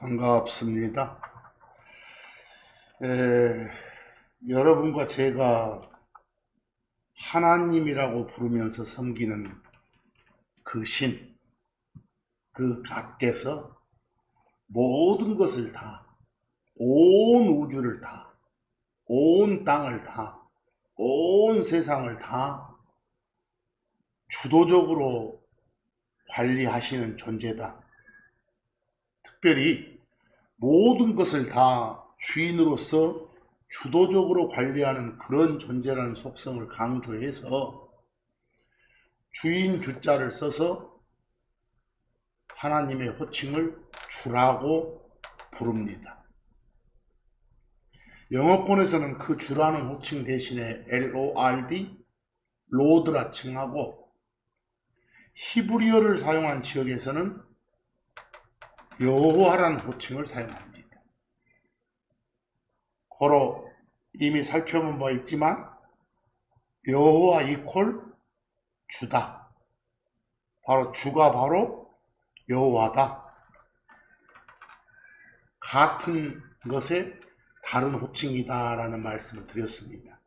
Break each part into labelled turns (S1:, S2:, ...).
S1: 반갑습니다. 여러분과 제가 하나님이라고 부르면서 섬기는 그 신, 그 갓께서 모든 것을 다, 온 우주를 다, 온 땅을 다, 온 세상을 다 주도적으로 관리하시는 존재다. 특별히 모든 것을 다 주인으로서 주도적으로 관리하는 그런 존재라는 속성을 강조해서 주인 주자를 써서 하나님의 호칭을 주라고 부릅니다. 영어권에서는 그 주라는 호칭 대신에 LORD, 로드라 칭하고, 히브리어를 사용한 지역에서는 여호와라는 호칭을 사용합니다. 고로 이미 살펴본 바 있지만 여호와 이퀄 주다. 바로 주가 바로 여호와다. 같은 것에 다른 호칭이다 라는 말씀을 드렸습니다.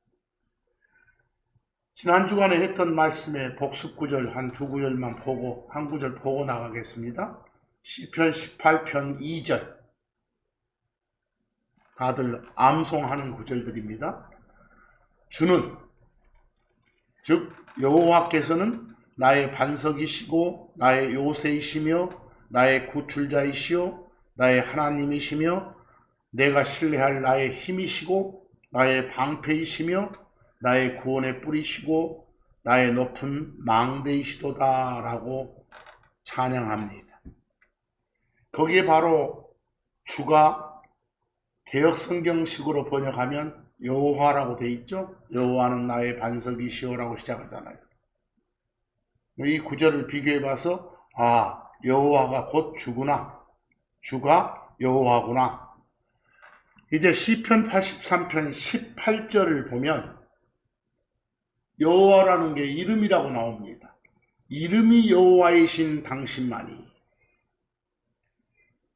S1: 지난 주간에 했던 말씀의 복습 구절 한 두 구절만 보고 한 구절 보고 나가겠습니다. 시편 18편 2절, 다들 암송하는 구절들입니다. 주는, 즉 여호와께서는 나의 반석이시고 나의 요새이시며 나의 구출자이시요 나의 하나님이시며 내가 신뢰할 나의 힘이시고 나의 방패이시며 나의 구원의 뿌리시고 나의 높은 망대이시도다 라고 찬양합니다. 거기에 바로 주가 개역성경식으로 번역하면 여호와라고 돼 있죠. 여호와는 나의 반석이시오라고 시작하잖아요. 이 구절을 비교해 봐서 여호와가 곧 주구나, 주가 여호와구나. 이제 시편 83편 18절을 보면 여호와라는 게 이름이라고 나옵니다. 이름이 여호와이신 당신만이,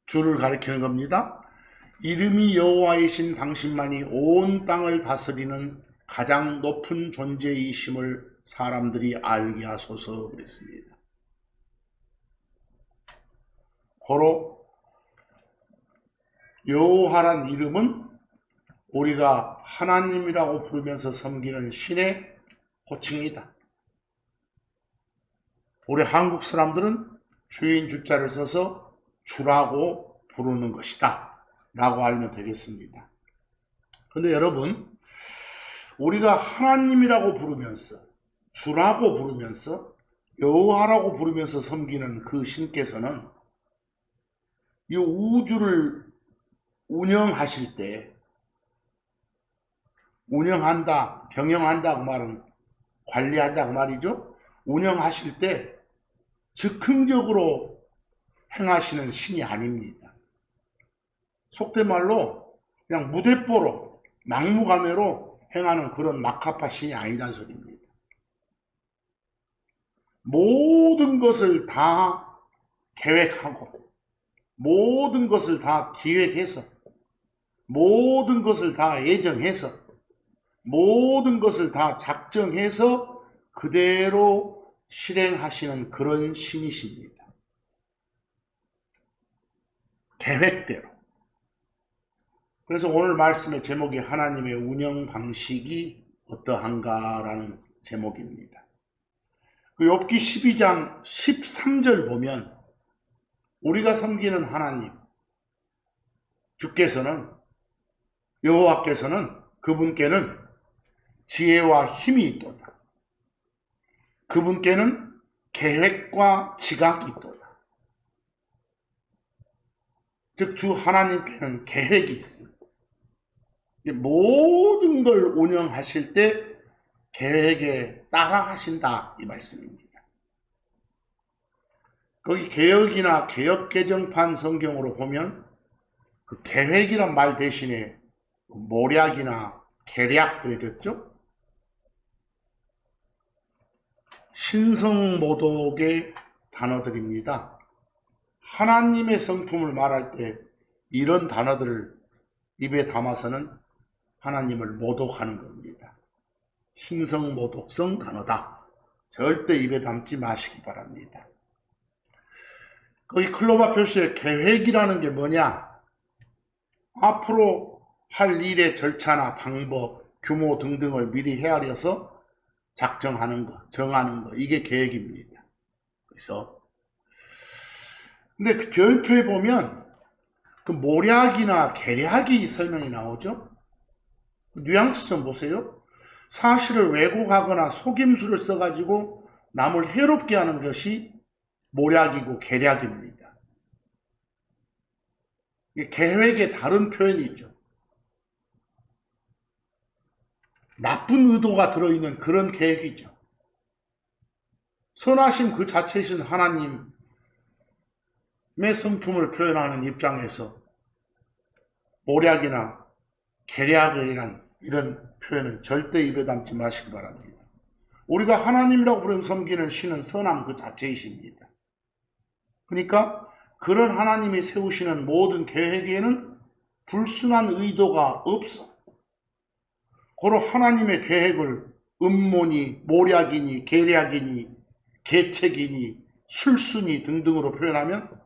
S1: 주를 가리키는 겁니다. 이름이 여호와이신 당신만이 온 땅을 다스리는 가장 높은 존재이심을 사람들이 알게 하소서 그랬습니다. 고로 여호와란 이름은 우리가 하나님이라고 부르면서 섬기는 신의 호칭이다. 우리 한국 사람들은 주인 주자를 써서 주라고 부르는 것이다 라고 알면 되겠습니다. 그런데 여러분, 우리가 하나님이라고 부르면서, 주라고 부르면서, 여호와라고 부르면서 섬기는 그 신께서는 이 우주를 운영하실 때, 운영한다, 경영한다 그 말은 관리한다 그 말이죠. 운영하실 때 즉흥적으로 행하시는 신이 아닙니다. 속된 말로 그냥 무대뽀로 막무가내로 행하는 그런 막하파 신이 아니란 소리입니다. 모든 것을 다 계획하고 모든 것을 다 기획해서 모든 것을 다 예정해서 모든 것을 다 작정해서 그대로 실행하시는 그런 신이십니다. 계획대로. 그래서 오늘 말씀의 제목이 하나님의 운영 방식이 어떠한가라는 제목입니다. 그 욥기 12장 13절 보면 우리가 섬기는 하나님, 주께서는, 여호와께서는, 그분께는 지혜와 힘이 있도다. 그분께는 계획과 지각이 있도다. 즉 주 하나님께는 계획이 있습니다. 모든 걸 운영하실 때 계획에 따라 하신다 이 말씀입니다. 거기 개역이나 개역개정판 성경으로 보면 그 계획이란 말 대신에 모략이나 계략 그래졌죠. 신성모독의 단어들입니다. 하나님의 성품을 말할 때 이런 단어들을 입에 담아서는 하나님을 모독하는 겁니다. 신성모독성 단어다. 절대 입에 담지 마시기 바랍니다. 거기 클로바 표시의 계획이라는 게 뭐냐? 앞으로 할 일의 절차나 방법, 규모 등등을 미리 헤아려서 작정하는 거, 정하는 거, 이게 계획입니다. 그래서 근데 그 별표에 보면 그 모략이나 계략이 설명이 나오죠. 그 뉘앙스 좀 보세요. 사실을 왜곡하거나 속임수를 써가지고 남을 해롭게 하는 것이 모략이고 계략입니다. 계획의 다른 표현이죠. 나쁜 의도가 들어있는 그런 계획이죠. 선하심 그 자체이신 하나님의 성품을 표현하는 입장에서 모략이나 계략이란 이런 표현은 절대 입에 담지 마시기 바랍니다. 우리가 하나님이라고 부르는 섬기는 신은 선함 그 자체이십니다. 그러니까 그런 하나님이 세우시는 모든 계획에는 불순한 의도가 없어. 고로 하나님의 계획을 음모니, 모략이니, 계략이니, 계책이니, 술수니 등등으로 표현하면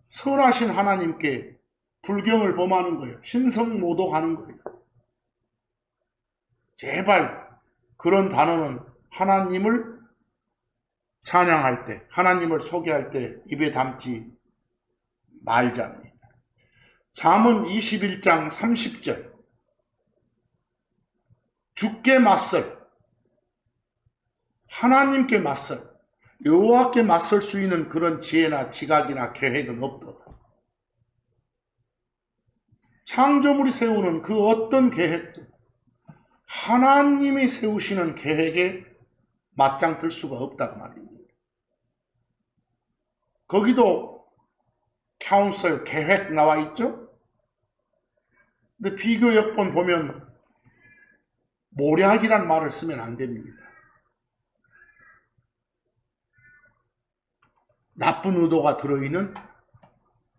S1: 선하신 하나님께 불경을 범하는 거예요. 신성모독하는 거예요. 제발 그런 단어는 하나님을 찬양할 때, 하나님을 소개할 때 입에 담지 말자입니다. 잠언 21장 30절 주께 맞설, 하나님께 맞설, 여호와께 맞설 수 있는 그런 지혜나 지각이나 계획은 없도다. 창조물이 세우는 그 어떤 계획도 하나님이 세우시는 계획에 맞짱 뜰 수가 없다고 말입니다. 거기도 카운셀, 계획 나와 있죠? 근데 비교 역본 보면 모략이란 말을 쓰면 안 됩니다. 나쁜 의도가 들어있는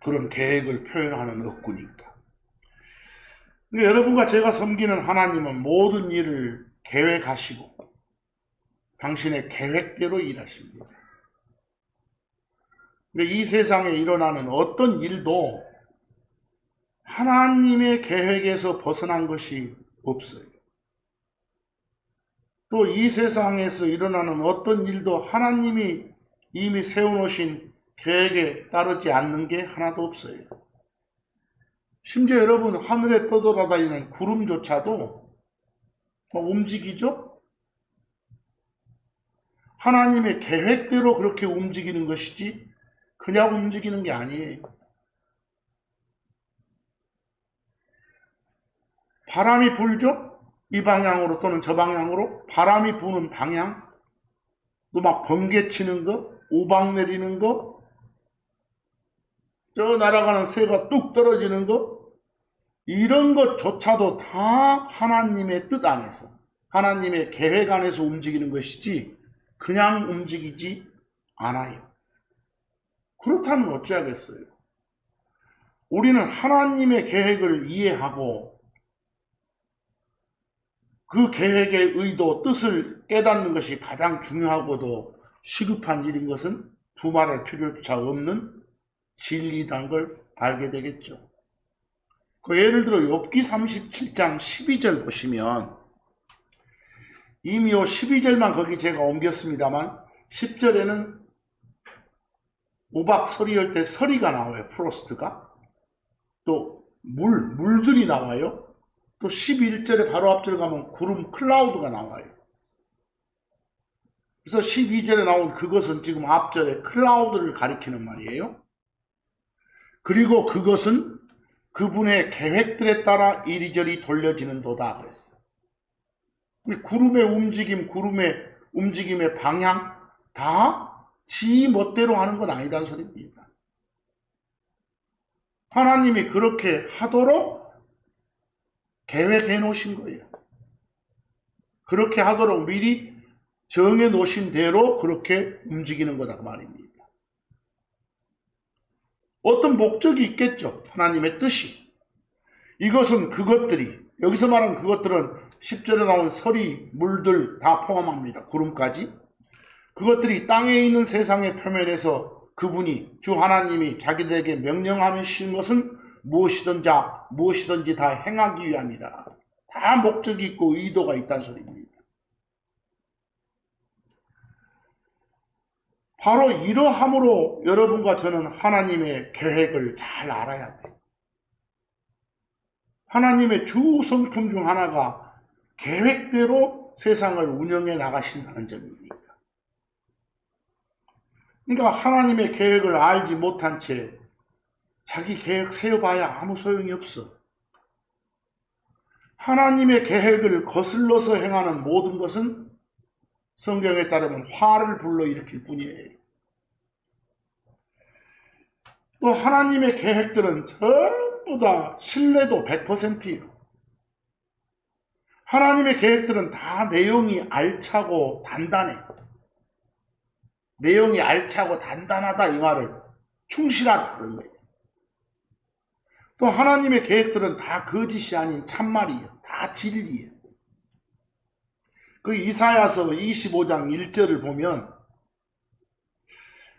S1: 그런 계획을 표현하는 어구니까. 여러분과 제가 섬기는 하나님은 모든 일을 계획하시고 당신의 계획대로 일하십니다. 이 세상에 일어나는 어떤 일도 하나님의 계획에서 벗어난 것이 없어요. 또 이 세상에서 일어나는 어떤 일도 하나님이 이미 세워놓으신 계획에 따르지 않는 게 하나도 없어요. 심지어 여러분 하늘에 떠돌아다니는 구름조차도 움직이죠? 하나님의 계획대로 그렇게 움직이는 것이지 그냥 움직이는 게 아니에요. 바람이 불죠? 이 방향으로 또는 저 방향으로 바람이 부는 방향, 또 막 번개 치는 거, 우박 내리는 거, 저 날아가는 새가 뚝 떨어지는 거, 이런 것조차도 다 하나님의 뜻 안에서, 하나님의 계획 안에서 움직이는 것이지 그냥 움직이지 않아요. 그렇다면 어찌하겠어요? 우리는 하나님의 계획을 이해하고 그 계획의 의도, 뜻을 깨닫는 것이 가장 중요하고도 시급한 일인 것은 두말할 필요조차 없는 진리라는 걸 알게 되겠죠. 그 예를 들어 욥기 37장 12절 보시면 이미 12절만 거기 제가 옮겼습니다만 10절에는 우박 서리할 때 서리가 나와요. 프로스트가. 또 물들이 나와요. 또 11절에 바로 앞절 가면 구름 클라우드가 나와요. 그래서 12절에 나온 그것은 지금 앞절에 클라우드를 가리키는 말이에요. 그리고 그것은 그분의 계획들에 따라 이리저리 돌려지는 도다 그랬어요. 구름의 움직임, 구름의 움직임의 방향 다 지 멋대로 하는 건 아니다는 소리입니다. 하나님이 그렇게 하도록 계획해 놓으신 거예요. 그렇게 하도록 미리 정해 놓으신 대로 그렇게 움직이는 거다 그 말입니다. 어떤 목적이 있겠죠. 하나님의 뜻이. 이것은 그것들이, 여기서 말하는 그것들은 10절에 나온 서리, 물들 다 포함합니다. 구름까지. 그것들이 땅에 있는 세상의 표면에서 그분이, 주 하나님이 자기들에게 명령하신 것은 무엇이든지 다 행하기 위함이라. 다 목적이 있고 의도가 있다는 소리입니다. 바로 이러함으로 여러분과 저는 하나님의 계획을 잘 알아야 돼요. 하나님의 주 성품 중 하나가 계획대로 세상을 운영해 나가신다는 점입니다. 그러니까 하나님의 계획을 알지 못한 채 자기 계획 세워봐야 아무 소용이 없어. 하나님의 계획을 거슬러서 행하는 모든 것은 성경에 따르면 화를 불러일으킬 뿐이에요. 또 하나님의 계획들은 전부 다 신뢰도 100%예요. 하나님의 계획들은 다 내용이 알차고 단단해. 내용이 알차고 단단하다 이 말을 충실하다 그런 거예요. 또 하나님의 계획들은 다 거짓이 아닌 참말이에요. 다 진리예요. 그 이사야서 25장 1절을 보면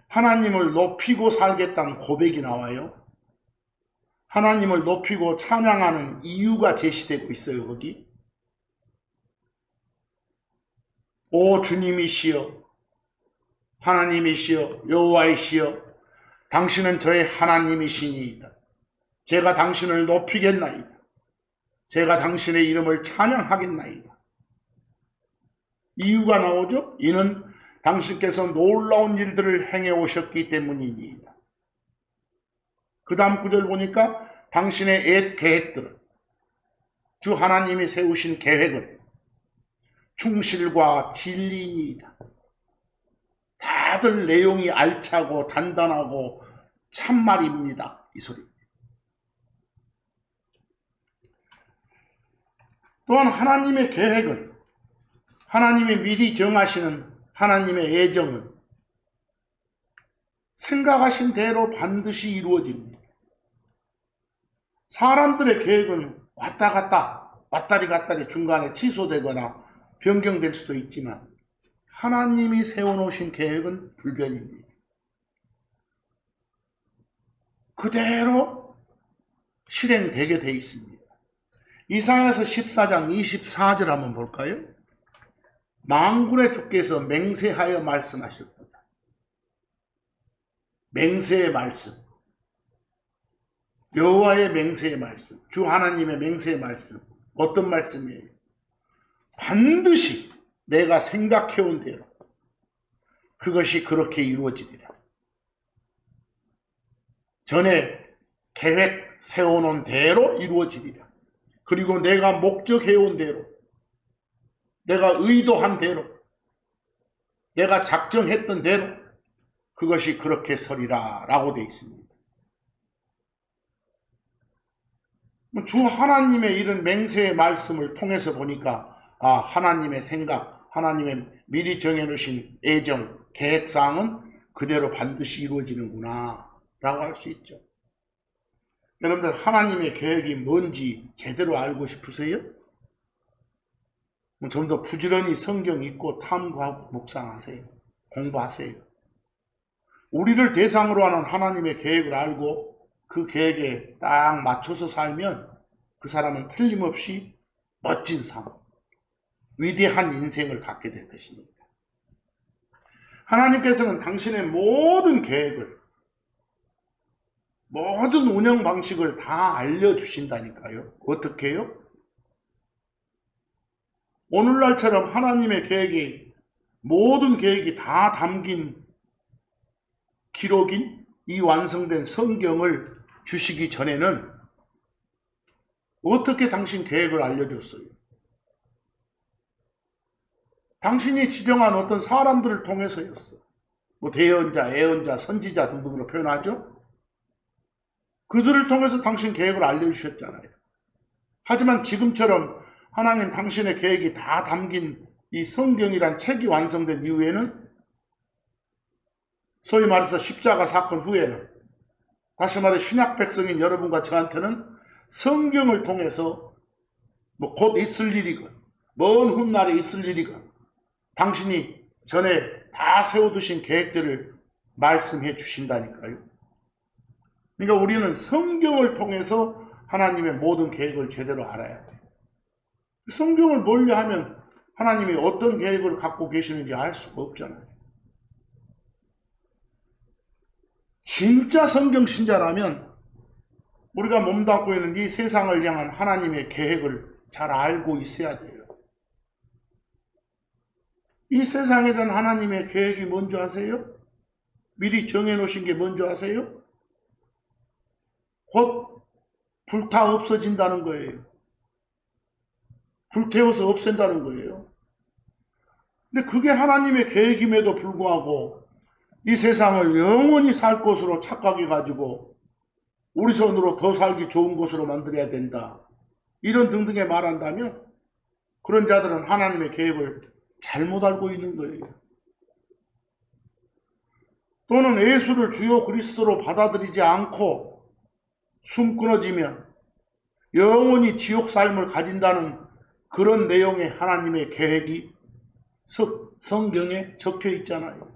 S1: 하나님을 높이고 살겠다는 고백이 나와요. 하나님을 높이고 찬양하는 이유가 제시되고 있어요. 거기. 오 주님이시여, 하나님이시여, 여호와이시여, 당신은 저의 하나님이시니이다. 제가 당신을 높이겠나이다. 제가 당신의 이름을 찬양하겠나이다. 이유가 나오죠. 이는 당신께서 놀라운 일들을 행해 오셨기 때문이니이다. 그 다음 구절 보니까 당신의 옛 계획들은, 주 하나님이 세우신 계획은 충실과 진리니이다. 다들 내용이 알차고 단단하고 참말입니다. 이 소리. 또한 하나님의 계획은, 하나님이 미리 정하시는 하나님의 예정은 생각하신 대로 반드시 이루어집니다. 사람들의 계획은 왔다 갔다, 왔다리 갔다리 중간에 취소되거나 변경될 수도 있지만 하나님이 세워놓으신 계획은 불변입니다. 그대로 실행되게 되어 있습니다. 이사야서 14장 24절 한번 볼까요? 만군의 주께서 맹세하여 말씀하셨도다. 맹세의 말씀, 여호와의 맹세의 말씀, 주 하나님의 맹세의 말씀. 어떤 말씀이에요? 반드시 내가 생각해온 대로 그것이 그렇게 이루어지리라. 전에 계획 세워놓은 대로 이루어지리라. 그리고 내가 목적해온 대로, 내가 의도한 대로, 내가 작정했던 대로 그것이 그렇게 서리라 라고 되어 있습니다. 주 하나님의 이런 맹세의 말씀을 통해서 보니까 하나님의 생각, 하나님의 미리 정해놓으신 애정, 계획사항은 그대로 반드시 이루어지는구나 라고 할 수 있죠. 여러분들 하나님의 계획이 뭔지 제대로 알고 싶으세요? 좀 더 부지런히 성경 읽고 탐구하고 묵상하세요. 공부하세요. 우리를 대상으로 하는 하나님의 계획을 알고 그 계획에 딱 맞춰서 살면 그 사람은 틀림없이 멋진 삶, 위대한 인생을 갖게 될 것입니다. 하나님께서는 당신의 모든 계획을, 모든 운영 방식을 다 알려주신다니까요. 어떻게 해요? 오늘날처럼 하나님의 계획이, 모든 계획이 다 담긴 기록인 이 완성된 성경을 주시기 전에는 어떻게 당신 계획을 알려줬어요? 당신이 지정한 어떤 사람들을 통해서였어. 대언자, 예언자, 선지자 등등으로 표현하죠. 그들을 통해서 당신 계획을 알려주셨잖아요. 하지만 지금처럼 하나님 당신의 계획이 다 담긴 이 성경이란 책이 완성된 이후에는, 소위 말해서 십자가 사건 후에는 다시 말해 신약 백성인 여러분과 저한테는 성경을 통해서 뭐 곧 있을 일이건 먼 훗날에 있을 일이건 당신이 전에 다 세워두신 계획들을 말씀해 주신다니까요. 그러니까 우리는 성경을 통해서 하나님의 모든 계획을 제대로 알아야 돼요. 성경을 몰려 하면 하나님이 어떤 계획을 갖고 계시는지 알 수가 없잖아요. 진짜 성경 신자라면 우리가 몸담고 있는 이 세상을 향한 하나님의 계획을 잘 알고 있어야 돼요. 이 세상에 대한 하나님의 계획이 뭔지 아세요? 미리 정해놓으신 게 뭔지 아세요? 곧 불타 없어진다는 거예요. 불태워서 없앤다는 거예요. 근데 그게 하나님의 계획임에도 불구하고 이 세상을 영원히 살 것으로 착각해가지고 우리 손으로 더 살기 좋은 곳으로 만들어야 된다. 이런 등등의 말한다면 그런 자들은 하나님의 계획을 잘못 알고 있는 거예요. 또는 예수를 주요 그리스도로 받아들이지 않고 숨 끊어지면 영원히 지옥 삶을 가진다는 그런 내용의 하나님의 계획이 성경에 적혀 있잖아요.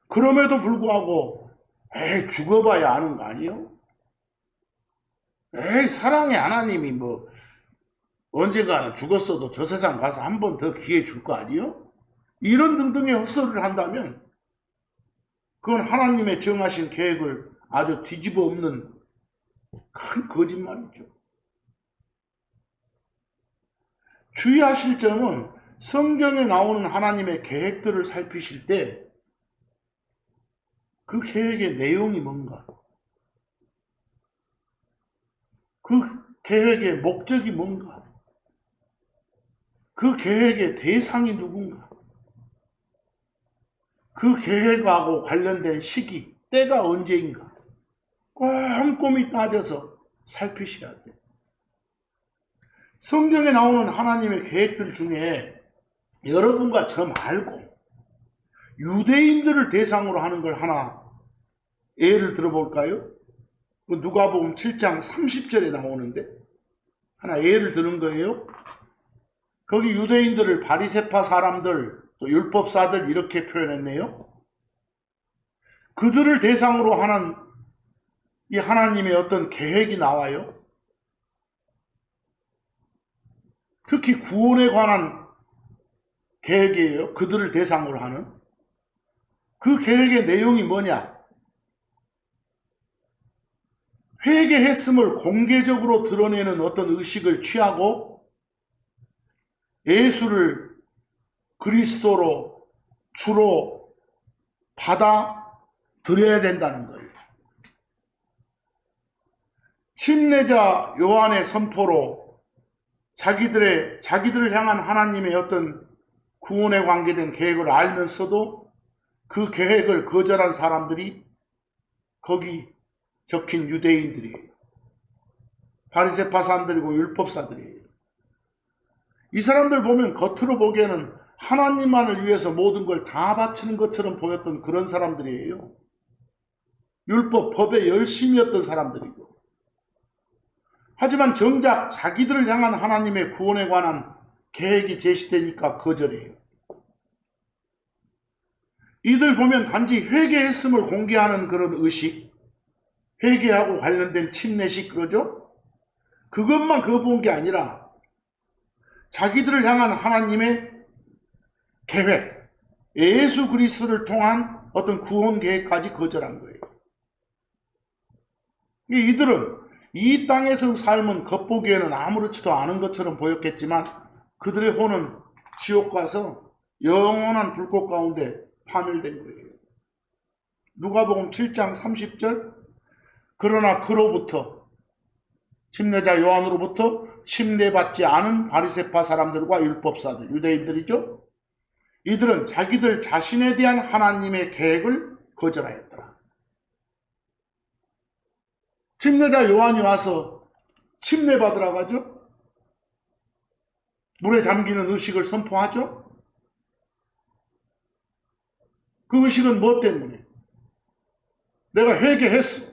S1: 그럼에도 불구하고 죽어봐야 아는 거 아니에요? 사랑의 하나님이 뭐 언젠가는 죽었어도 저 세상 가서 한 번 더 기회 줄 거 아니에요? 이런 등등의 헛소리를 한다면 그건 하나님의 정하신 계획을 아주 뒤집어 엎는 큰 거짓말이죠. 주의하실 점은 성경에 나오는 하나님의 계획들을 살피실 때 그 계획의 내용이 뭔가, 그 계획의 목적이 뭔가, 그 계획의 대상이 누군가, 그 계획하고 관련된 시기, 때가 언제인가 꼼꼼히 따져서 살피셔야 돼요. 성경에 나오는 하나님의 계획들 중에 여러분과 저 말고 유대인들을 대상으로 하는 걸 하나 예를 들어볼까요? 누가복음 7장 30절에 나오는데 하나 예를 드는 거예요. 거기 유대인들을 바리새파 사람들 또 율법사들 이렇게 표현했네요. 그들을 대상으로 하는 이 하나님의 어떤 계획이 나와요. 특히 구원에 관한 계획이에요. 그들을 대상으로 하는. 그 계획의 내용이 뭐냐? 회개했음을 공개적으로 드러내는 어떤 의식을 취하고 예수를 그리스도로 주로 받아들여야 된다는 거예요. 침례자 요한의 선포로 자기들을 향한 하나님의 어떤 구원에 관계된 계획을 알면서도 그 계획을 거절한 사람들이 거기 적힌 유대인들이에요. 바리새파 사람들이고 율법사들이에요. 이 사람들 보면 겉으로 보기에는 하나님만을 위해서 모든 걸 다 바치는 것처럼 보였던 그런 사람들이에요. 율법, 법에 열심이었던 사람들이고. 하지만 정작 자기들을 향한 하나님의 구원에 관한 계획이 제시되니까 거절해요. 이들 보면 단지 회개했음을 공개하는 그런 의식, 회개하고 관련된 침례식 그러죠? 그것만 거부한 게 아니라 자기들을 향한 하나님의 계획, 예수 그리스도를 통한 어떤 구원 계획까지 거절한 거예요. 이들은 이 땅에서 삶은 겉보기에는 아무렇지도 않은 것처럼 보였겠지만 그들의 혼은 지옥 가서 영원한 불꽃 가운데 파멸된 거예요. 누가복음 7장 30절 그러나 그로부터 침례자 요한으로부터 침례받지 않은 바리새파 사람들과 율법사들, 유대인들이죠. 이들은 자기들 자신에 대한 하나님의 계획을 거절하였더라. 침례자 요한이 와서 침례받으라고 하죠. 물에 잠기는 의식을 선포하죠. 그 의식은 무엇 때문에? 내가 회개했어.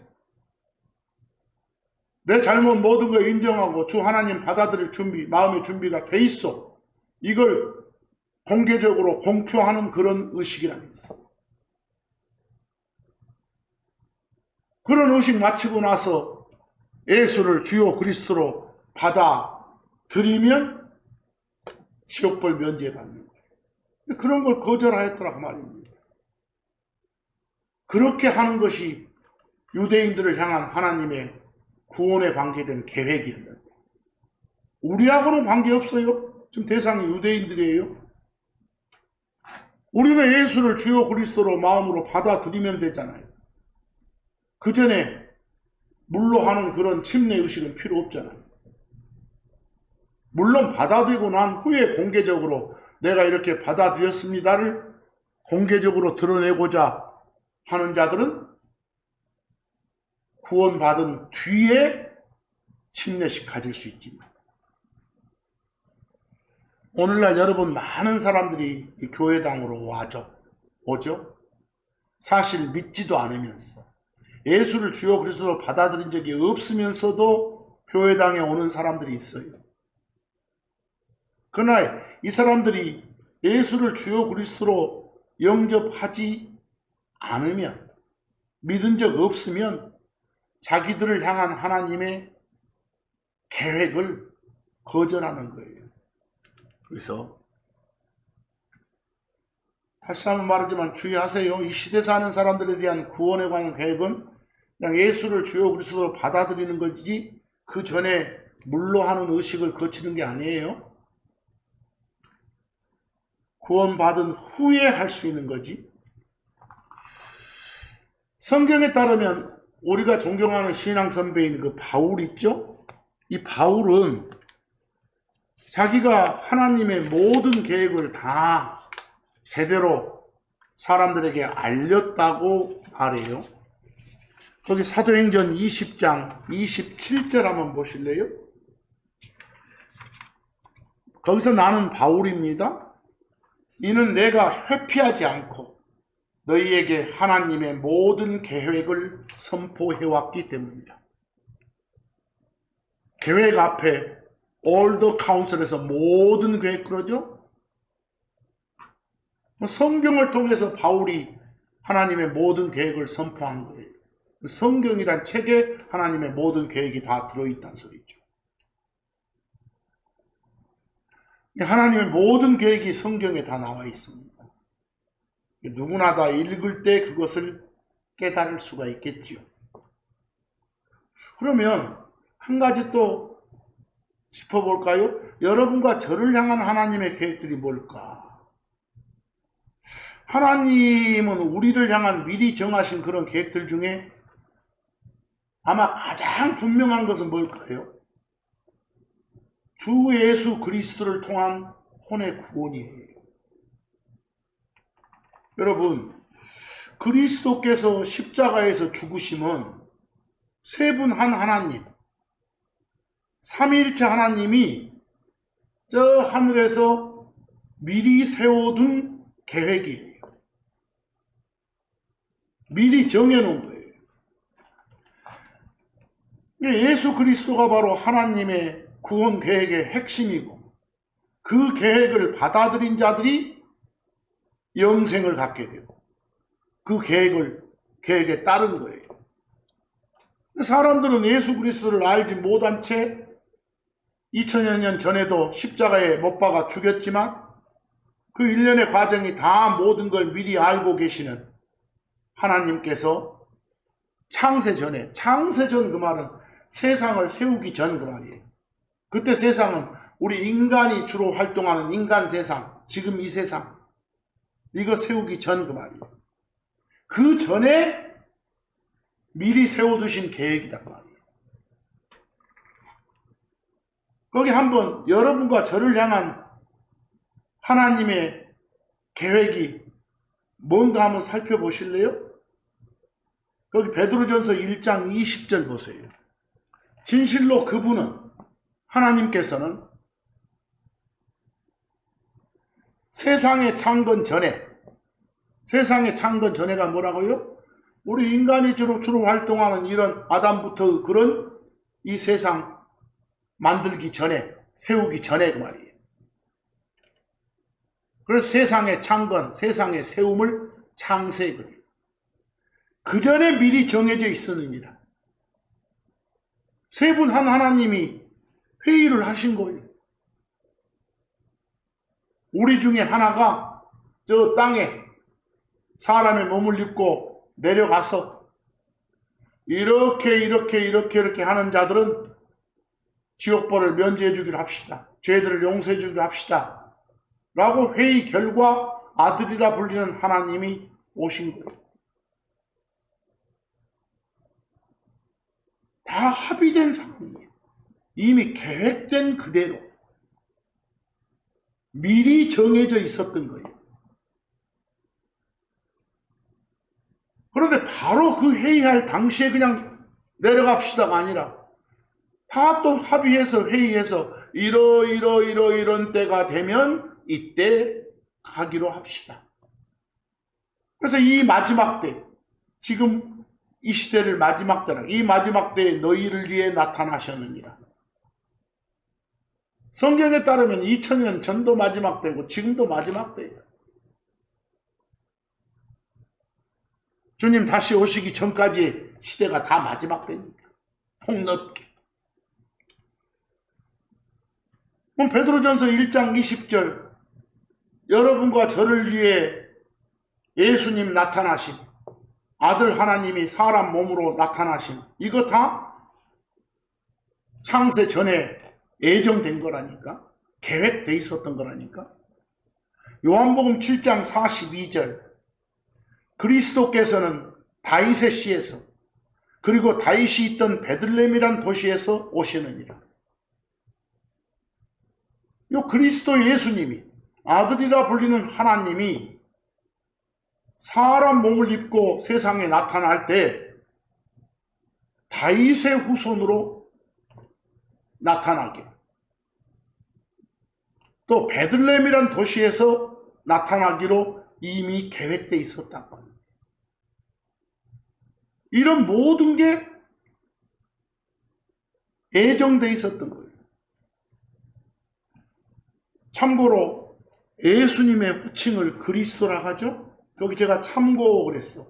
S1: 내 잘못 모든 걸 인정하고 주 하나님 받아들일 준비, 마음의 준비가 돼 있어. 이걸 공개적으로 공표하는 그런 의식이라는 게 있어. 그런 의식 마치고 나서 예수를 주요 그리스도로 받아들이면 지옥벌 면제받는 거예요. 그런 걸 거절하였더라고 말입니다. 그렇게 하는 것이 유대인들을 향한 하나님의 구원에 관계된 계획이었는데 우리하고는 관계없어요. 지금 대상이 유대인들이에요. 우리는 예수를 주요 그리스도로 마음으로 받아들이면 되잖아요. 그 전에 물로 하는 그런 침례 의식은 필요 없잖아요. 물론 받아들이고 난 후에 공개적으로 내가 이렇게 받아들였습니다를 공개적으로 드러내고자 하는 자들은 구원받은 뒤에 침례식 가질 수 있지만 오늘날 여러분 많은 사람들이 이 교회당으로 오죠. 사실 믿지도 않으면서 예수를 주요 그리스도로 받아들인 적이 없으면서도 교회당에 오는 사람들이 있어요. 그러나 이 사람들이 예수를 주요 그리스도로 영접하지 않으면 믿은 적 없으면 자기들을 향한 하나님의 계획을 거절하는 거예요. 그래서 다시 한번 말하지만 주의하세요. 이 시대 사는 사람들에 대한 구원에 관한 계획은 그냥 예수를 주요 그리스도로 받아들이는 거지 그 전에 물로 하는 의식을 거치는 게 아니에요. 구원받은 후에 할 수 있는 거지. 성경에 따르면 우리가 존경하는 신앙 선배인 그 바울 있죠? 이 바울은 자기가 하나님의 모든 계획을 다 제대로 사람들에게 알렸다고 말해요. 거기 사도행전 20장 27절 한번 보실래요? 거기서 나는 바울입니다. 이는 내가 회피하지 않고 너희에게 하나님의 모든 계획을 선포해왔기 때문이다. 계획 앞에 올더 카운슬에서 모든 계획 그러죠? 성경을 통해서 바울이 하나님의 모든 계획을 선포한 거예요. 성경이란 책에 하나님의 모든 계획이 다 들어있다는 소리죠. 하나님의 모든 계획이 성경에 다 나와 있습니다. 누구나 다 읽을 때 그것을 깨달을 수가 있겠지요. 그러면 한 가지 또 짚어볼까요? 여러분과 저를 향한 하나님의 계획들이 뭘까? 하나님은 우리를 향한 미리 정하신 그런 계획들 중에 아마 가장 분명한 것은 뭘까요? 주 예수 그리스도를 통한 혼의 구원이에요. 여러분, 그리스도께서 십자가에서 죽으심은 세 분 한 하나님, 삼위일체 하나님이 저 하늘에서 미리 세워둔 계획이에요. 미리 정해놓은 거예요. 예수 그리스도가 바로 하나님의 구원 계획의 핵심이고 그 계획을 받아들인 자들이 영생을 갖게 되고 그 계획에 따른 거예요. 사람들은 예수 그리스도를 알지 못한 채 2000여 년 전에도 십자가에 못 박아 죽였지만 그 일련의 과정이 다 모든 걸 미리 알고 계시는 하나님께서 창세전 그 말은 세상을 세우기 전 그 말이에요. 그때 세상은 우리 인간이 주로 활동하는 인간 세상, 지금 이 세상, 이거 세우기 전 그 말이에요. 그 전에 미리 세워두신 계획이란 말이에요. 거기 한번 여러분과 저를 향한 하나님의 계획이 뭔가 한번 살펴보실래요? 거기 베드로전서 1장 20절 보세요. 진실로 그분은 하나님께서는 세상의 창건 전에가 뭐라고요? 우리 인간이 주로 활동하는 이런 아담부터 그런 이 세상 만들기 전에, 세우기 전에 그 말이에요. 그래서 세상의 창건, 세상의 세움을 창세에 그래요. 그 전에 미리 정해져 있었느니라. 세 분 한 하나님이 회의를 하신 거예요. 우리 중에 하나가 저 땅에 사람의 몸을 입고 내려가서 이렇게 하는 자들은 지옥벌을 면제해 주기로 합시다. 죄들을 용서해 주기로 합시다. 라고 회의 결과 아들이라 불리는 하나님이 오신 거예요. 다 합의된 상황이에요. 이미 계획된 그대로 미리 정해져 있었던 거예요. 그런데 바로 그 회의할 당시에 그냥 내려갑시다가 아니라 다 또 합의해서 회의해서 이런 때가 되면 이때 가기로 합시다. 그래서 이 마지막 때, 지금 이 시대를 마지막 때라, 이 마지막 때에 너희를 위해 나타나셨느니라. 성경에 따르면 2000년 전도 마지막 때고 지금도 마지막 때예요. 주님 다시 오시기 전까지 시대가 다 마지막 때니까 폭넓게. 베드로전서 1장 20절 여러분과 저를 위해 예수님 나타나심, 아들 하나님이 사람 몸으로 나타나심, 이거 다 창세 전에 예정된 거라니까, 계획돼 있었던 거라니까. 요한복음 7장 42절 그리스도께서는 다윗의 씨에서 그리고 다윗이 있던 베들레헴이란 도시에서 오시느니라. 요 그리스도 예수님이, 아들이라 불리는 하나님이 사람 몸을 입고 세상에 나타날 때 다윗의 후손으로 나타나게, 또 베들레헴이란 도시에서 나타나기로 이미 계획되어 있었다는 겁니다. 이런 모든 게 예정되어 있었던 거예요. 참고로 예수님의 호칭을 그리스도라고 하죠. 여기 제가 참고를 했어.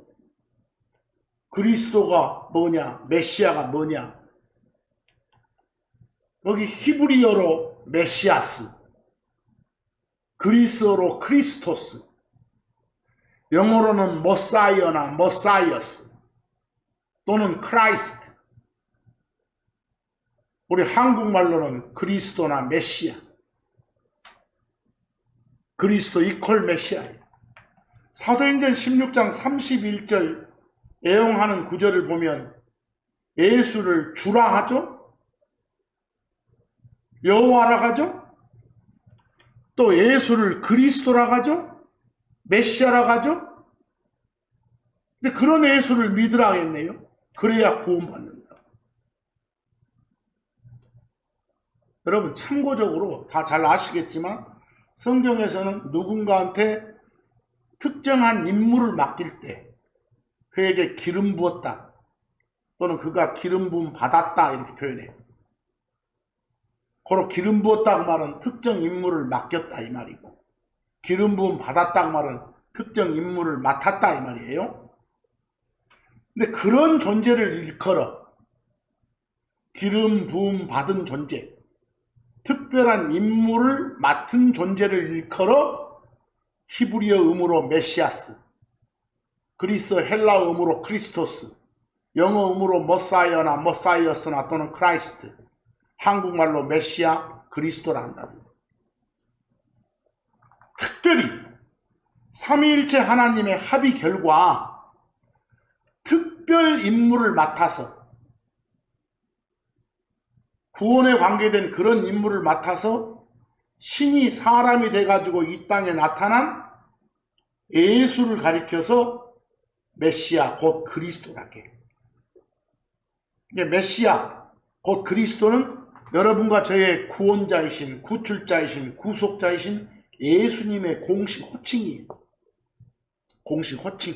S1: 그리스도가 뭐냐, 메시아가 뭐냐. 여기 히브리어로 메시아스, 그리스어로 크리스토스, 영어로는 머사이어나 머사이어스 또는 크라이스트, 우리 한국말로는 그리스도나 메시아, 그리스도 이퀄 메시아예요. 사도행전 16장 31절 애용하는 구절을 보면 예수를 주라 하죠, 여호와라 하죠, 또 예수를 그리스도라 하죠, 메시아라 하죠. 근데 그런 예수를 믿으라 하겠네요. 그래야 구원받는다. 여러분 참고적으로 다 잘 아시겠지만 성경에서는 누군가한테 특정한 임무를 맡길 때 그에게 기름 부었다 또는 그가 기름 부음 받았다 이렇게 표현해요. 고로 기름 부었다 그 말은 특정 임무를 맡겼다 이 말이고, 기름 부음 받았다 그 말은 특정 임무를 맡았다 이 말이에요. 근데 그런 존재를 일컬어 기름 부음 받은 존재, 특별한 임무를 맡은 존재를 일컬어 히브리어 음으로 메시아스, 그리스 헬라어 음으로 크리스토스, 영어 음으로 머사이어나 머사이어스나 또는 크라이스트, 한국말로 메시아, 그리스도라 한답니다. 특별히 삼위일체 하나님의 합의 결과 특별 임무를 맡아서, 구원에 관계된 그런 임무를 맡아서 신이 사람이 돼가지고 이 땅에 나타난 예수를 가리켜서 메시아 곧 그리스도라게. 메시아 곧 그리스도는 여러분과 저의 구원자이신, 구출자이신, 구속자이신 예수님의 공식 호칭이에요. 공식 호칭.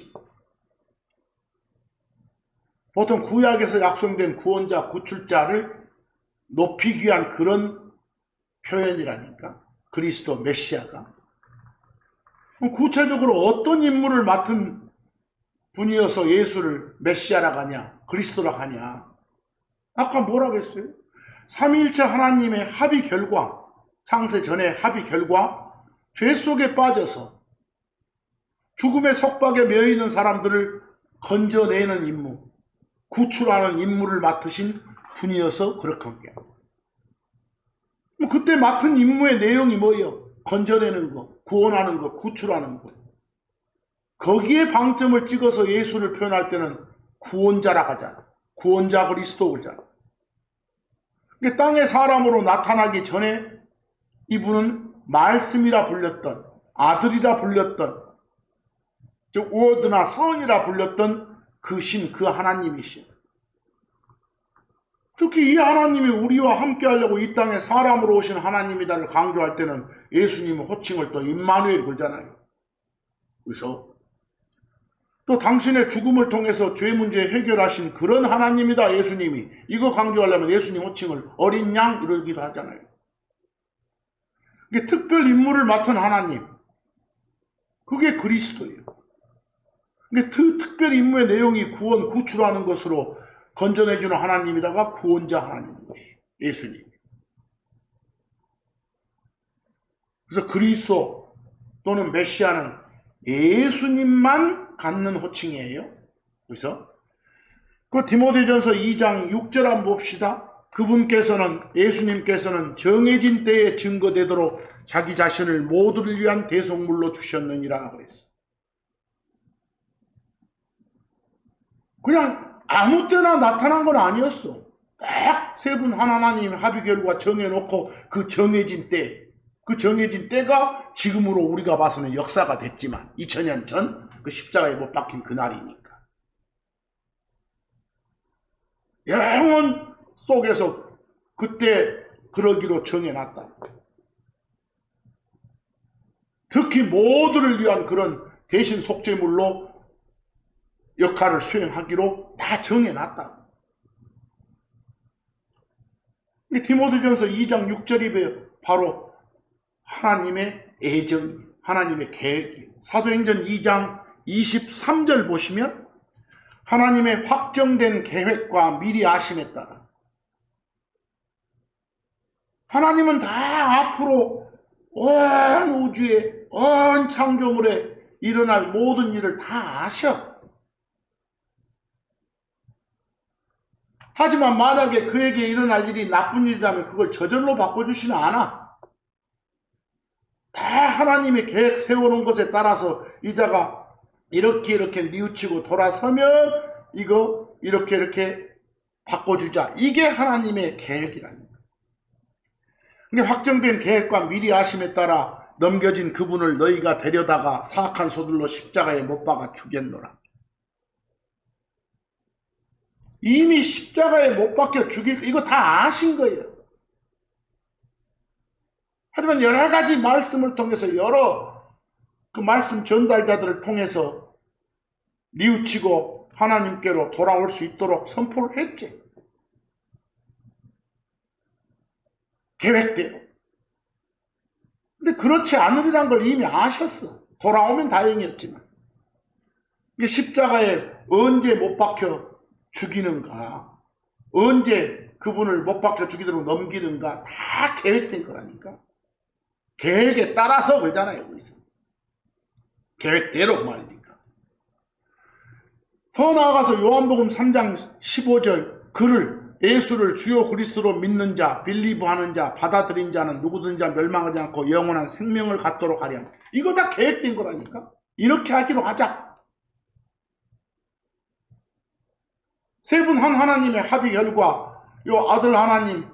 S1: 보통 구약에서 약속된 구원자, 구출자를 높이기 위한 그런 표현이라니까. 그리스도 메시아가. 구체적으로 어떤 임무를 맡은 분이어서 예수를 메시아라고 하냐, 그리스도라고 하냐. 아까 뭐라고 했어요? 삼위일체 하나님의 합의 결과, 창세 전의 합의 결과 죄 속에 빠져서 죽음의 속박에 매여있는 사람들을 건져내는 임무, 구출하는 임무를 맡으신 분이어서 그렇게 한 거예요. 그때 맡은 임무의 내용이 뭐예요? 건져내는 거, 구원하는 거, 구출하는 거. 거기에 방점을 찍어서 예수를 표현할 때는 구원자라고 하잖아. 구원자 그리스도잖아. 땅의 사람으로 나타나기 전에 이분은 말씀이라 불렸던, 아들이라 불렸던, 즉 워드나 선이라 불렸던 그 신, 그 하나님이신. 특히 이 하나님이 우리와 함께 하려고 이 땅에 사람으로 오신 하나님이다를 강조할 때는 예수님의 호칭을 또 임마누엘 그러잖아요. 그래서 또 당신의 죽음을 통해서 죄 문제 해결하신 그런 하나님이다 예수님이. 이거 강조하려면 예수님 호칭을 어린 양 이러기도 하잖아요. 이게 특별 임무를 맡은 하나님, 그게 그리스도예요. 이게 특별 임무의 내용이 구원, 구출하는 것으로 건져내주는 하나님이다가 구원자 하나님인 것이에요. 예수님. 그래서 그리스도 또는 메시아는 예수님만 갖는 호칭이에요. 그래서 그 디모데전서 2장 6절 한번 봅시다. 그분께서는, 예수님께서는 정해진 때에 증거되도록 자기 자신을 모두를 위한 대속물로 주셨느니라 그랬어. 그냥 아무 때나 나타난 건 아니었어. 딱 세 분 한 하나님 합의 결과 정해놓고 그 정해진 때, 그 정해진 때가 지금으로 우리가 봐서는 역사가 됐지만 2000년 전 그 십자가에 못 박힌 그날이니까. 영원 속에서 그때 그러기로 정해놨다. 특히 모두를 위한 그런 대신 속죄물로 역할을 수행하기로 다 정해놨다. 디모데전서 2장 6절이 바로 하나님의 애정, 하나님의 계획이에요. 사도행전 2장 23절 보시면 하나님의 확정된 계획과 미리 아심에 따라 하나님은 다 앞으로 온 우주에, 온 창조물에 일어날 모든 일을 다 아셔. 하지만 만약에 그에게 일어날 일이 나쁜 일이라면 그걸 저절로 바꿔주지는 않아. 다 하나님의 계획 세워놓은 것에 따라서 이자가 이렇게 뉘우치고 돌아서면 이거 이렇게 바꿔주자. 이게 하나님의 계획이랍니다. 근데 확정된 계획과 미리 아심에 따라 넘겨진 그분을 너희가 데려다가 사악한 소들로 십자가에 못 박아 죽였노라. 이미 십자가에 못 박혀 죽일, 이거 다 아신 거예요. 하지만 여러 가지 말씀을 통해서 여러 그 말씀 전달자들을 통해서 뉘우치고 하나님께로 돌아올 수 있도록 선포를 했지. 계획대로. 근데 그렇지 않으리란 걸 이미 아셨어. 돌아오면 다행이었지만. 이게 십자가에 언제 못 박혀 죽이는가, 언제 그분을 못 박혀 죽이도록 넘기는가 다 계획된 거라니까. 계획에 따라서 그러잖아요. 여기서. 계획대로 말이니까. 더 나아가서 요한복음 3장 15절 그를, 예수를 주요 그리스도로 믿는 자, 빌리브하는 자, 받아들인 자는 누구든지 멸망하지 않고 영원한 생명을 갖도록 하렴. 이거 다 계획된 거라니까. 이렇게 하기로 하자. 세 분 한 하나님의 합의 결과 요 아들 하나님이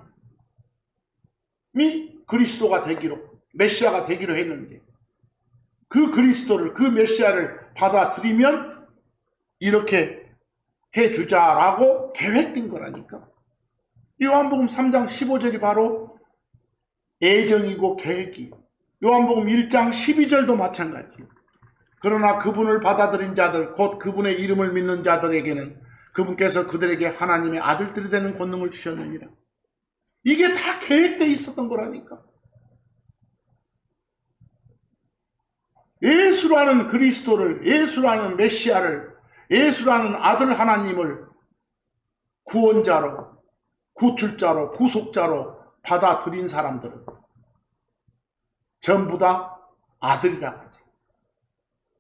S1: 그리스도가 되기로, 메시아가 되기로 했는데 그 그리스도를, 그 메시아를 받아들이면 이렇게 해주자라고 계획된 거라니까. 요한복음 3장 15절이 바로 애정이고 계획이에요. 요한복음 1장 12절도 마찬가지예요. 그러나 그분을 받아들인 자들, 곧 그분의 이름을 믿는 자들에게는 그분께서 그들에게 하나님의 아들들이 되는 권능을 주셨느니라. 이게 다 계획되어 있었던 거라니까. 예수라는 그리스도를, 예수라는 메시아를, 예수라는 아들 하나님을 구원자로, 구출자로, 구속자로 받아들인 사람들은 전부 다 아들이라고 하죠.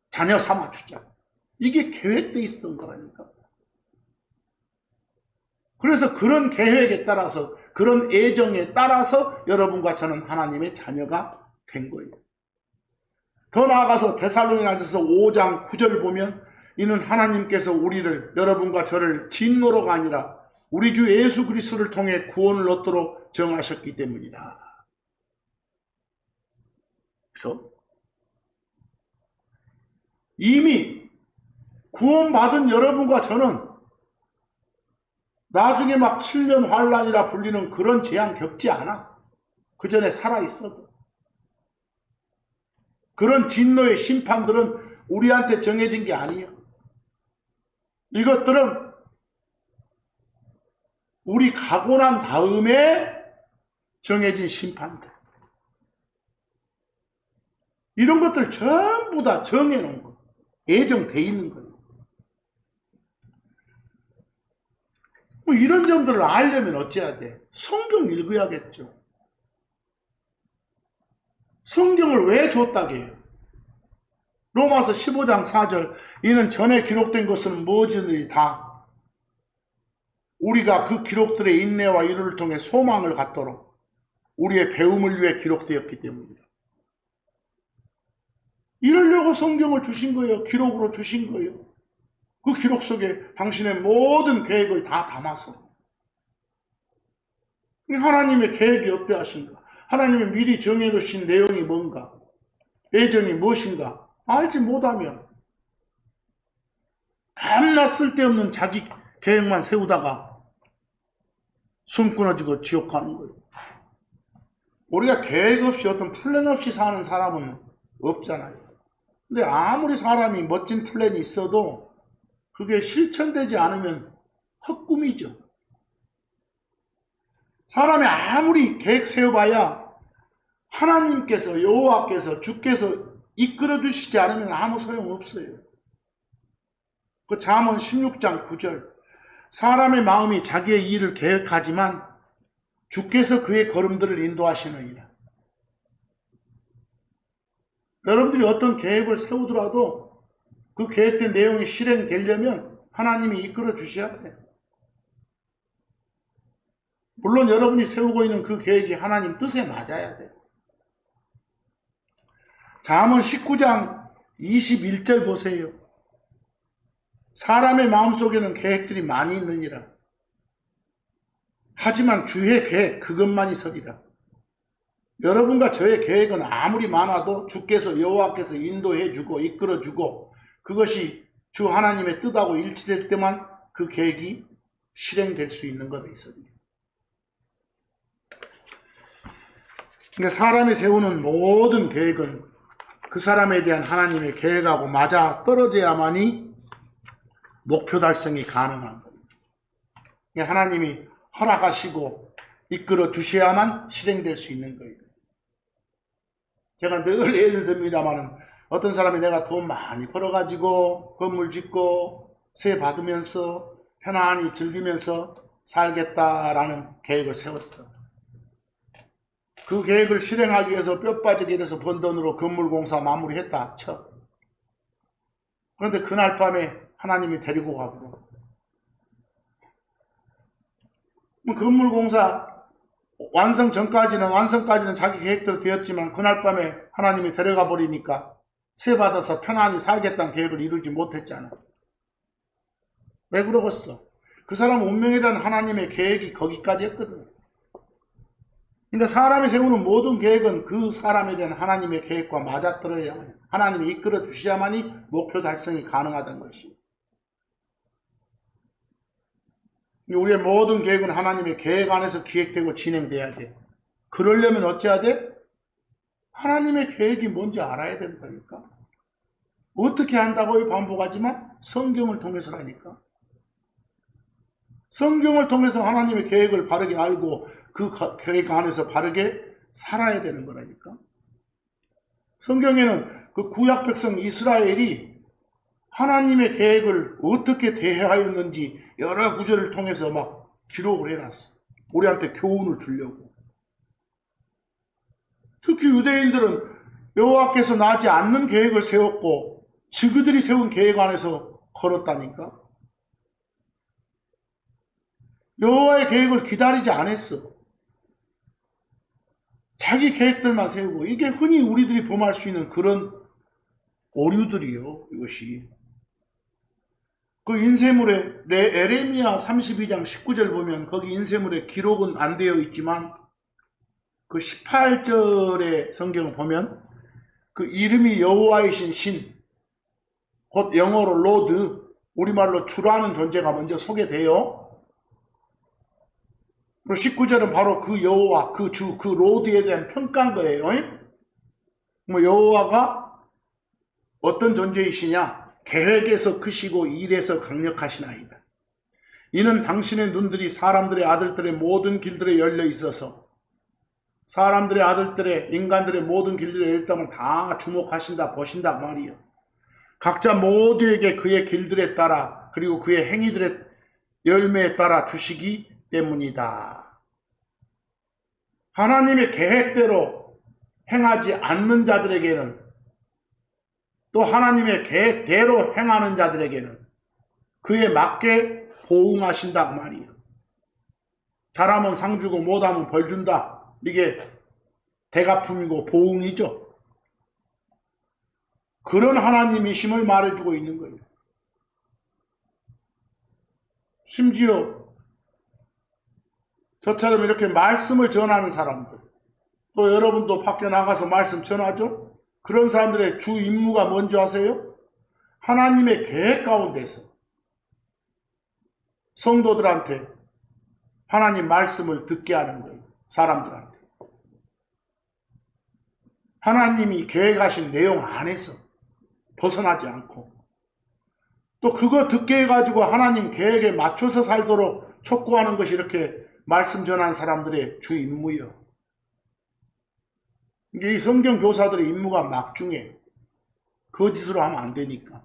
S1: 자녀 삼아주자. 이게 계획되어 있었던 거라니까. 그래서 그런 계획에 따라서, 그런 애정에 따라서 여러분과 저는 하나님의 자녀가 된 거예요. 더 나아가서 데살로니가전서 5장 9절 보면 이는 하나님께서 우리를, 여러분과 저를 진노로가 아니라 우리 주 예수 그리스도를 통해 구원을 얻도록 정하셨기 때문이다. 그래서 이미 구원받은 여러분과 저는 나중에 막 7년 환란이라 불리는 그런 재앙 겪지 않아. 그 전에 살아있어도. 그런 진노의 심판들은 우리한테 정해진 게 아니에요. 이것들은 우리 가고 난 다음에 정해진 심판들. 이런 것들 전부 다 정해놓은 거. 예정돼 있는 거예요. 뭐 이런 점들을 알려면 어찌해야 돼? 성경 읽어야겠죠. 성경을 왜 줬다게요? 로마서 15장 4절 이는 전에 기록된 것은 뭐든지 다 우리가 그 기록들의 인내와 이루를 통해 소망을 갖도록 우리의 배움을 위해 기록되었기 때문입니다. 이러려고 성경을 주신 거예요. 기록으로 주신 거예요. 그 기록 속에 당신의 모든 계획을 다 담아서. 하나님의 계획이 어떠하신가? 하나님의 미리 정해놓으신 내용이 뭔가? 예정이 무엇인가? 알지 못하면 밤낮 쓸데없는 자기 계획만 세우다가 숨 끊어지고 지옥 가는 거예요. 우리가 계획 없이 어떤 플랜 없이 사는 사람은 없잖아요. 근데 아무리 사람이 멋진 플랜이 있어도 그게 실천되지 않으면 헛꿈이죠. 사람이 아무리 계획 세워봐야 하나님께서, 여호와께서, 주께서 이끌어 주시지 않으면 아무 소용없어요. 그 잠언 16장 9절 사람의 마음이 자기의 일을 계획하지만 주께서 그의 걸음들을 인도하시느니라. 여러분들이 어떤 계획을 세우더라도 그 계획된 내용이 실행되려면 하나님이 이끌어 주셔야 돼요. 물론 여러분이 세우고 있는 그 계획이 하나님 뜻에 맞아야 돼요. 잠언 19장 21절 보세요. 사람의 마음속에는 계획들이 많이 있느니라. 하지만 주의 계획 그것만이 서리라. 여러분과 저의 계획은 아무리 많아도 주께서 여호와께서 인도해주고 이끌어주고 그것이 주 하나님의 뜻하고 일치될 때만 그 계획이 실행될 수 있는 것에 있습니다. 그러니까 사람이 세우는 모든 계획은 그 사람에 대한 하나님의 계획하고 맞아 떨어져야만이 목표 달성이 가능한 겁니다. 그러니까 하나님이 허락하시고 이끌어 주셔야만 실행될 수 있는 거예요. 제가 늘 예를 듭니다만 어떤 사람이 내가 돈 많이 벌어가지고 건물 짓고 세 받으면서 편안히 즐기면서 살겠다라는 계획을 세웠어. 그 계획을 실행하기 위해서 뼈 빠지게 돼서 번 돈으로 건물 공사 마무리했다 쳐. 그런데 그날 밤에 하나님이 데리고 가고 건물 공사 완성까지는 자기 계획대로 되었지만 그날 밤에 하나님이 데려가 버리니까 세 받아서 편안히 살겠다는 계획을 이루지 못했잖아. 왜 그러겠어? 그 사람 운명에 대한 하나님의 계획이 거기까지 했거든. 그러니까 사람이 세우는 모든 계획은 그 사람에 대한 하나님의 계획과 맞아떨어야만 하나님이 이끌어 주셔야만이 목표 달성이 가능하다는 것이. 우리의 모든 계획은 하나님의 계획 안에서 기획되고 진행돼야 돼. 그러려면 어찌해야 돼? 하나님의 계획이 뭔지 알아야 된다니까. 어떻게 한다고요? 반복하지만 성경을 통해서라니까. 성경을 통해서 하나님의 계획을 바르게 알고 그 계획 안에서 바르게 살아야 되는 거라니까. 성경에는 그 구약 백성 이스라엘이 하나님의 계획을 어떻게 대하였는지 여러 구절을 통해서 막 기록을 해놨어. 우리한테 교훈을 주려고. 특히 유대인들은 여호와께서 나지 않는 계획을 세웠고 그들이 세운 계획 안에서 걸었다니까. 여호와의 계획을 기다리지 않았어. 자기 계획들만 세우고, 이게 흔히 우리들이 범할 수 있는 그런 오류들이요. 이것이 그 인쇄물에 에레미야 32장 19절 보면 거기 인쇄물에 기록은 안 되어 있지만 그 18절의 성경을 보면 그 이름이 여호와이신 신, 곧 영어로 로드, 우리말로 주라는 존재가 먼저 소개돼요. 그리고 19절은 바로 그 여호와, 그 주, 그 로드에 대한 평가인 거예요. 뭐 여호와가 어떤 존재이시냐? 계획에서 크시고 일에서 강력하시나이다. 이는 당신의 눈들이 사람들의 아들들의 모든 길들에 열려 있어서 사람들의 아들들의 인간들의 모든 길들에 열렸다면 다 주목하신다, 보신다 말이요. 각자 모두에게 그의 길들에 따라 그리고 그의 행위들의 열매에 따라 주시기 때문이다. 하나님의 계획대로 행하지 않는 자들에게는, 또 하나님의 계획대로 행하는 자들에게는 그에 맞게 보응하신다 그 말이에요. 잘하면 상 주고 못하면 벌 준다. 이게 대가품이고 보응이죠. 그런 하나님이심을 말해주고 있는 거예요. 심지어 저처럼 이렇게 말씀을 전하는 사람들, 또 여러분도 밖에 나가서 말씀 전하죠? 그런 사람들의 주 임무가 뭔지 아세요? 하나님의 계획 가운데서 성도들한테 하나님 말씀을 듣게 하는 거예요. 사람들한테. 하나님이 계획하신 내용 안에서 벗어나지 않고, 또 그거 듣게 해가지고 하나님 계획에 맞춰서 살도록 촉구하는 것이 이렇게 말씀 전하는 사람들의 주 임무요. 이게 이 성경 교사들의 임무가 막중해. 거짓으로 하면 안 되니까.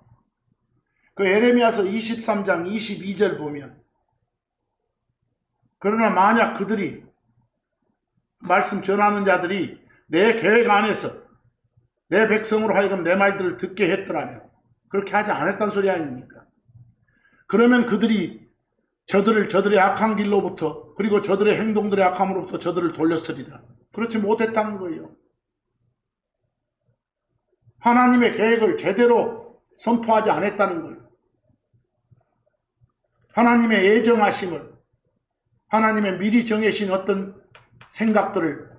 S1: 그 에레미야서 23장 22절 보면, 그러나 만약 그들이, 말씀 전하는 자들이 내 계획 안에서 내 백성으로 하여금 내 말들을 듣게 했더라면, 그렇게 하지 않았단 소리 아닙니까? 그러면 그들이 저들의 악한 길로부터, 그리고 저들의 행동들의 악함으로부터 저들을 돌렸으리라. 그렇지 못했다는 거예요. 하나님의 계획을 제대로 선포하지 않았다는 거예요. 하나님의 예정하심을, 하나님의 미리 정해진 어떤 생각들을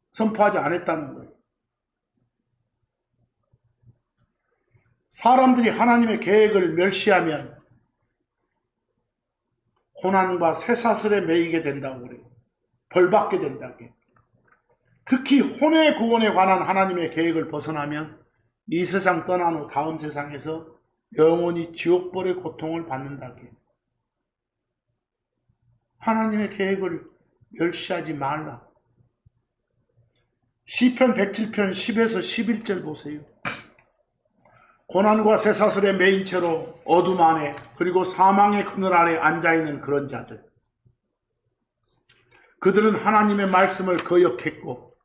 S1: 선포하지 않았다는 거예요. 사람들이 하나님의 계획을 멸시하면 고난과 쇠사슬에 매이게 된다고 그래요. 벌받게 된다고 해요. 특히 혼의 구원에 관한 하나님의 계획을 벗어나면 이 세상 떠난 후 다음 세상에서 영원히 지옥벌의 고통을 받는다고 해요. 하나님의 계획을 멸시하지 말라. 시편 107편 10에서 11절 보세요. 고난과 쇠사슬에 매인 채로 어둠 안에, 그리고 사망의 그늘 아래 앉아있는 그런 자들, 그들은 하나님의 말씀을 거역했고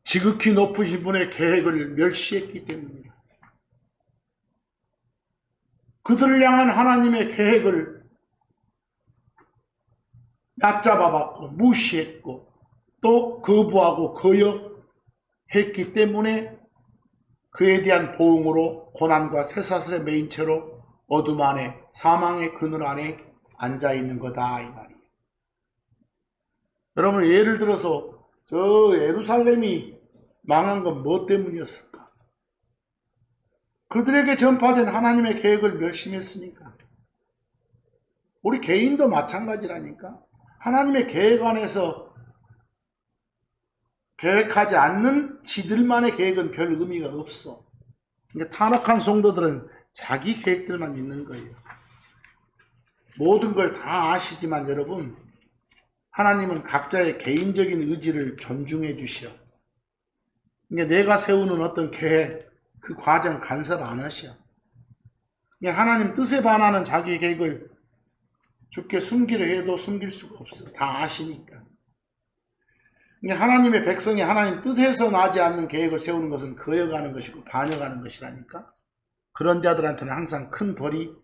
S1: 지극히 높으신 분의 계획을 멸시했기 때문이다. 그들을 향한 하나님의 계획을 낮잡아봤고 무시했고 또 거부하고 거역했기 때문에 그에 대한 보응으로 고난과 쇠사슬에 매인 채로 어둠 안에, 사망의 그늘 안에 앉아있는 거다 이 말이에요. 여러분, 예를 들어서 저 예루살렘이 망한 건 뭐 때문이었을까? 그들에게 전파된 하나님의 계획을 멸시했으니까. 우리 개인도 마찬가지라니까. 하나님의 계획 안에서 계획하지 않는 지들만의 계획은 별 의미가 없어. 그러니까 탄핵한 성도들은 자기 계획들만 있는 거예요. 모든 걸 다 아시지만 여러분, 하나님은 각자의 개인적인 의지를 존중해 주시오. 그러니까 내가 세우는 어떤 계획, 그 과정 간섭 안 하시오. 그러니까 하나님 뜻에 반하는 자기 계획을 주께 숨기려 해도 숨길 수가 없어. 다 아시니까. 그러니까 하나님의 백성이 하나님 뜻에서 나지 않는 계획을 세우는 것은 거여가는 것이고 반역하는 것이라니까. 그런 자들한테는 항상 큰 벌이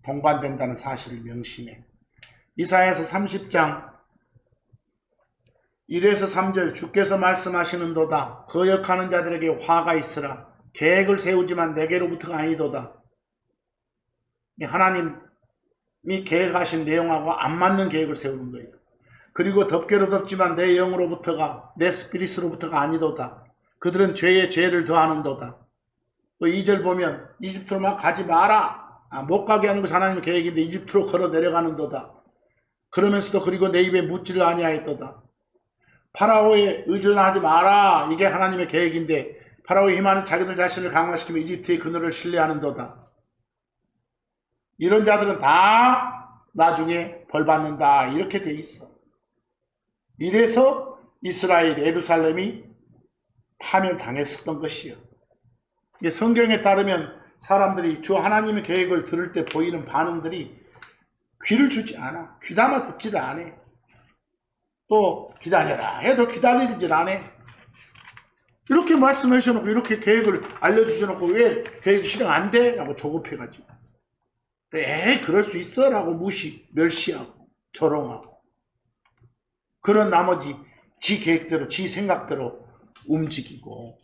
S1: 동반된다는 사실을 명심해. 이사야서 30장 1에서 3절 주께서 말씀하시는도다. 거역하는 자들에게 화가 있으라. 계획을 세우지만 내게로부터가 아니도다. 하나님이 계획하신 내용하고 안 맞는 계획을 세우는 거예요. 그리고 덮개로 덮지만 내 영으로부터가, 내 스피릿으로부터가 아니도다. 그들은 죄에 죄를 더하는도다. 또 2절 보면 이집트로 막 가지 마라. 못 가게 하는 것이 하나님의 계획인데 이집트로 걸어 내려가는도다. 그러면서도 그리고 내 입에 묻지를 아니하였도다. 파라오에 의존하지 마라. 이게 하나님의 계획인데 파라오에 힘하는 자기들 자신을 강화시키며 이집트의 그늘을 신뢰하는도다. 이런 자들은 다 나중에 벌받는다. 이렇게 돼 있어. 이래서 이스라엘 예루살렘이 파멸당했었던 것이요. 성경에 따르면 사람들이 주 하나님의 계획을 들을 때 보이는 반응들이 귀를 주지 않아. 귀담아 듣지를 않아. 또 기다려라 해도 기다리질 않아. 이렇게 말씀하셔놓고 이렇게 계획을 알려주셔놓고 왜 계획이 실행 안 돼? 라고 조급해가지고 그럴 수 있어? 라고 멸시하고 조롱하고 그런 나머지 지 계획대로 지 생각대로 움직이고.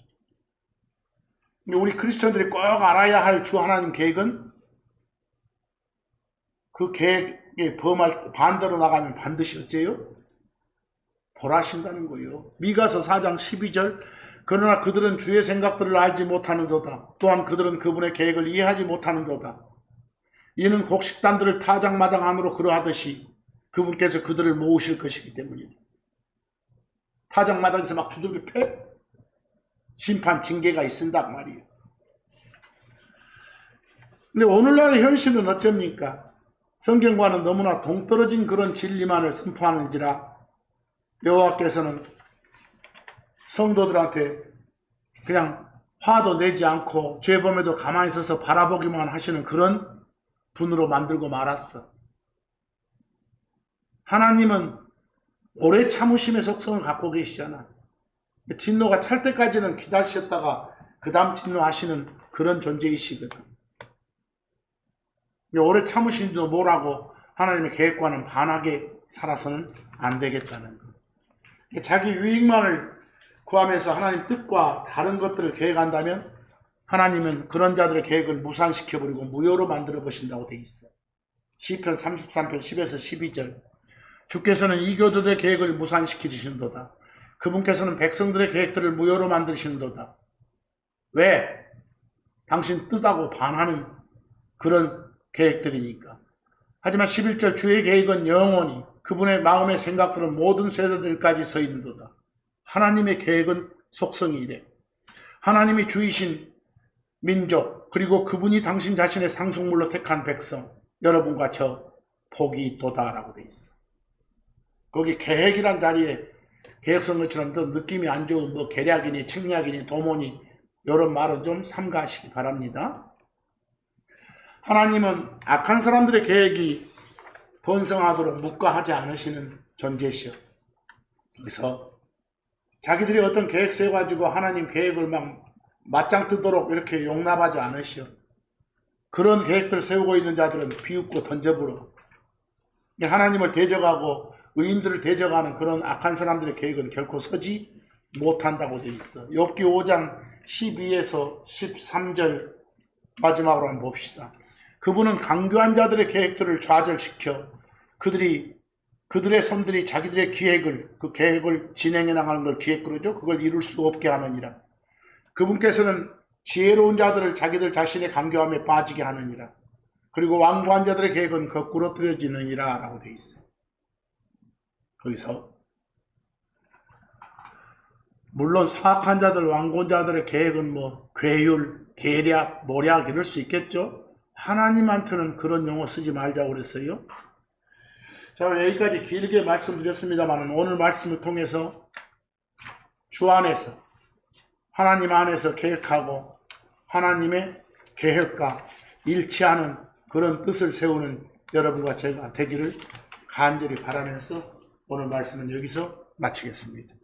S1: 우리 크리스천들이 꼭 알아야 할 주 하나님 계획은 그 계획에 반대로 나가면 반드시 어째요? 벌하신다는 거예요. 미가서 4장 12절 그러나 그들은 주의 생각들을 알지 못하는도다. 또한 그들은 그분의 계획을 이해하지 못하는도다. 이는 곡식단들을 타작마당 안으로 그러하듯이 그분께서 그들을 모으실 것이기 때문이다. 타작마당에서 막 두들겨 패 심판 징계가 있습니다 말이에요. 근데 오늘날의 현실은 어쩝니까? 성경과는 너무나 동떨어진 그런 진리만을 선포하는지라 여호와께서는 성도들한테 그냥 화도 내지 않고 죄범에도 가만히 서서 바라보기만 하시는 그런 분으로 만들고 말았어. 하나님은 오래 참으심의 속성을 갖고 계시잖아. 진노가 찰 때까지는 기다리셨다가 그 다음 진노하시는 그런 존재이시거든. 오래 참으신지도 뭐라고 하나님의 계획과는 반하게 살아서는 안 되겠다는 거. 자기 유익만을 구하면서 하나님 뜻과 다른 것들을 계획한다면 하나님은 그런 자들의 계획을 무산시켜버리고 무효로 만들어 보신다고 돼 있어. 시편 33편 10에서 12절 주께서는 이교도들의 계획을 무산시켜 주신도다. 그분께서는 백성들의 계획들을 무효로 만드시는도다. 왜? 당신 뜻하고 반하는 그런 계획들이니까. 하지만 11절 주의 계획은 영원히 그분의 마음의 생각들은 모든 세대들까지 서 있는도다. 하나님의 계획은 속성이 이래. 하나님이 주이신 민족 그리고 그분이 당신 자신의 상속물로 택한 백성 여러분과 저 복이 있도다라고 돼 있어. 거기 계획이란 자리에 계획선 것처럼 더 느낌이 안 좋은 뭐 계략이니 책략이니 도모니 이런 말은 좀 삼가하시기 바랍니다. 하나님은 악한 사람들의 계획이 번성하도록 묵과하지 않으시는 존재시여. 그래서 자기들이 어떤 계획 세워가지고 하나님 계획을 막 맞짱 뜨도록 이렇게 용납하지 않으시오. 그런 계획들 세우고 있는 자들은 비웃고 던져버려. 하나님을 대적하고 의인들을 대적하는 그런 악한 사람들의 계획은 결코 서지 못한다고 되어 있어. 욥기 5장 12에서 13절 마지막으로 한번 봅시다. 그분은 강교한 자들의 계획들을 좌절시켜 그들의 손들이 자기들의 그 계획을 진행해 나가는 걸 기획그러죠. 그걸 이룰 수 없게 하느니라. 그분께서는 지혜로운 자들을 자기들 자신의 강교함에 빠지게 하느니라. 그리고 완고한 자들의 계획은 거꾸로 틀어지느니라 라고 되어 있어요. 거기서 물론 사악한 자들, 완고한 자들의 계획은 뭐 괴율, 계략, 모략 이럴 수 있겠죠. 하나님한테는 그런 용어 쓰지 말자고 그랬어요. 자, 여기까지 길게 말씀드렸습니다만 오늘 말씀을 통해서 주 안에서 하나님 안에서 계획하고 하나님의 계획과 일치하는 그런 뜻을 세우는 여러분과 제가 되기를 간절히 바라면서 오늘 말씀은 여기서 마치겠습니다.